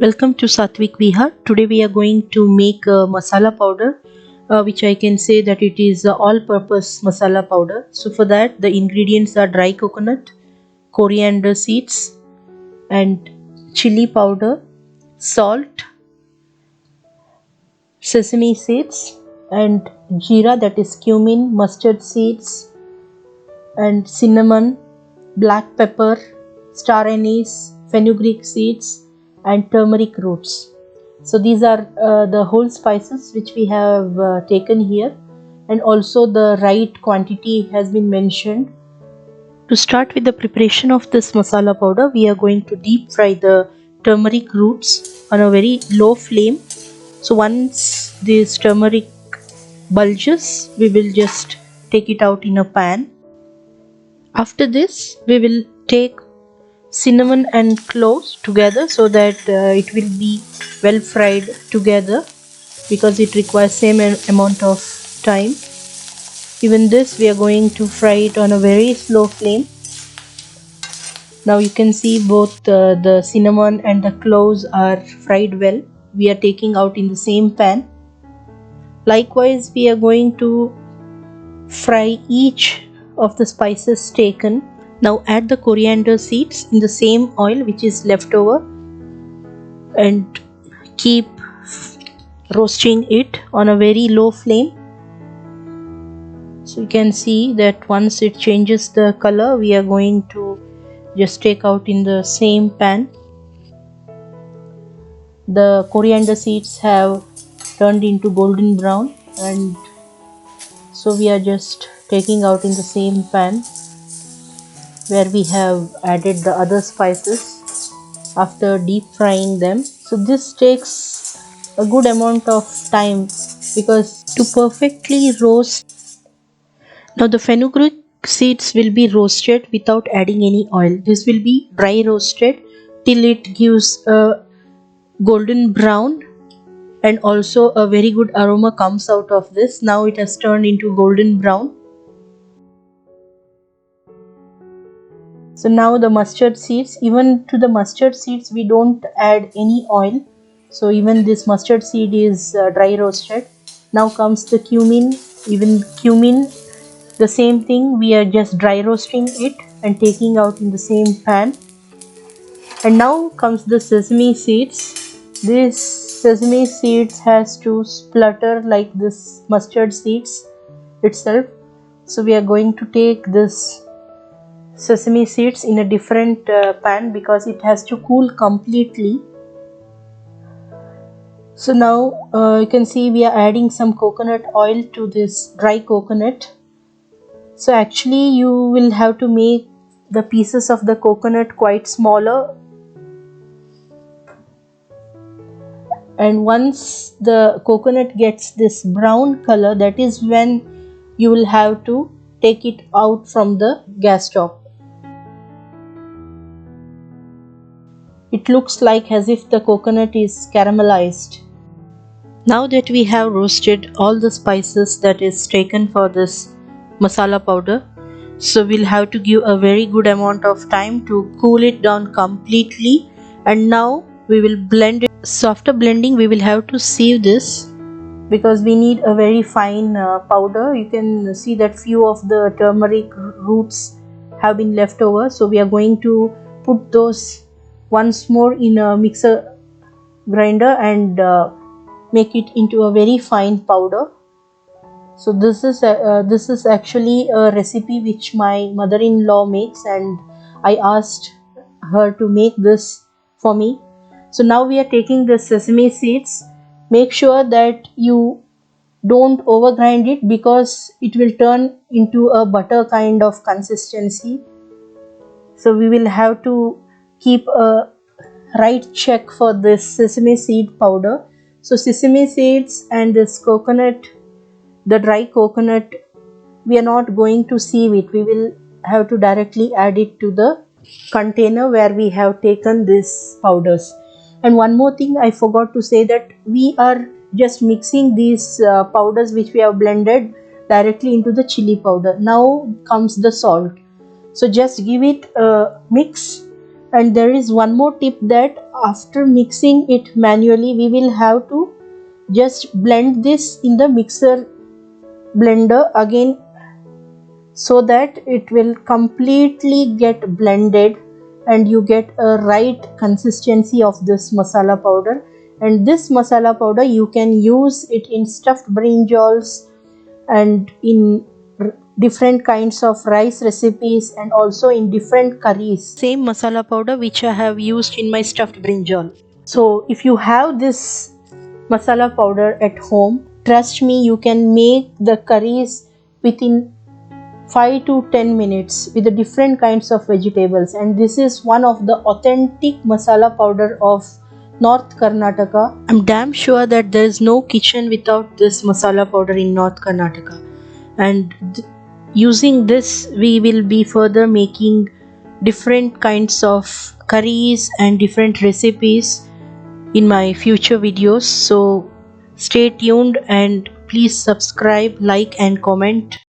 Welcome to Sattvic Vihar. Today we are going to make a masala powder, which I can say that it is a all-purpose masala powder. So for that the ingredients are dry coconut, coriander seeds and chili powder, salt, sesame seeds and jeera, that is cumin, mustard seeds and cinnamon, black pepper, star anise, fenugreek seeds and turmeric roots. So these are the whole spices which we have taken here, and also the right quantity has been mentioned. To start with the preparation of this masala powder, we are going to deep fry the turmeric roots on a very low flame. So once this turmeric bulges, we will just take it out in a pan. After this, we will take cinnamon and cloves together so that it will be well fried together, because it requires same amount of time. Even this we are going to fry it on a very slow flame. Now you can see both the cinnamon and the cloves are fried well. We are taking out in the same pan. Likewise, we are going to fry each of the spices taken. Now add the coriander seeds in the same oil which is left over and keep roasting it on a very low flame. So you can see that once it changes the color, we are going to just take out in the same pan. The coriander seeds have turned into golden brown, and so we are just taking out in the same pan where we have added the other spices after deep frying them. So this takes a good amount of time because to perfectly roast. Now the fenugreek seeds will be roasted without adding any oil. This will be dry roasted till it gives a golden brown, and also a very good aroma comes out of this. Now it has turned into golden brown. So now the mustard seeds, even to the mustard seeds we don't add any oil. So even this mustard seed is dry roasted. Now comes the cumin. Even cumin, the same thing, we are just dry roasting it and taking out in the same pan. And now comes the sesame seeds. This sesame seeds has to splutter like this mustard seeds itself. So we are going to take this sesame seeds in a different pan because it has to cool completely. So now you can see we are adding some coconut oil to this dry coconut. So actually you will have to make the pieces of the coconut quite smaller, and once the coconut gets this brown color, that is when you will have to take it out from the gas top. It looks like as if the coconut is caramelized. Now that we have roasted all the spices that is taken for this masala powder, so we'll have to give a very good amount of time to cool it down completely, and now we will blend it. So after blending we will have to sieve this because we need a very fine powder. You can see that few of the turmeric roots have been left over, so we are going to put those once more in a mixer grinder and make it into a very fine powder. So this is actually a recipe which my mother-in-law makes, and I asked her to make this for me. So now we are taking the sesame seeds. Make sure that you don't overgrind it because it will turn into a butter kind of consistency. So we will have to keep a right check for this sesame seed powder. So sesame seeds and this coconut, the dry coconut, we are not going to sieve it. We will have to directly add it to the container where we have taken these powders. And one more thing I forgot to say, that we are just mixing these powders which we have blended directly into the chili powder. Now comes the salt. So just give it a mix And there is one more tip, that after mixing it manually, we will have to just blend this in the mixer blender again, so that it will completely get blended and you get a right consistency of this masala powder. And this masala powder, you can use it in stuffed brinjals and in different kinds of rice recipes, and also in different curries. Same masala powder which I have used in my stuffed brinjal. So if you have this masala powder at home, trust me, you can make the curries within 5 to 10 minutes with the different kinds of vegetables. And this is one of the authentic masala powder of North Karnataka. I'm damn sure that there is no kitchen without this masala powder in North Karnataka. And using this, we will be further making different kinds of curries and different recipes in my future videos. So stay tuned and please subscribe, like and comment.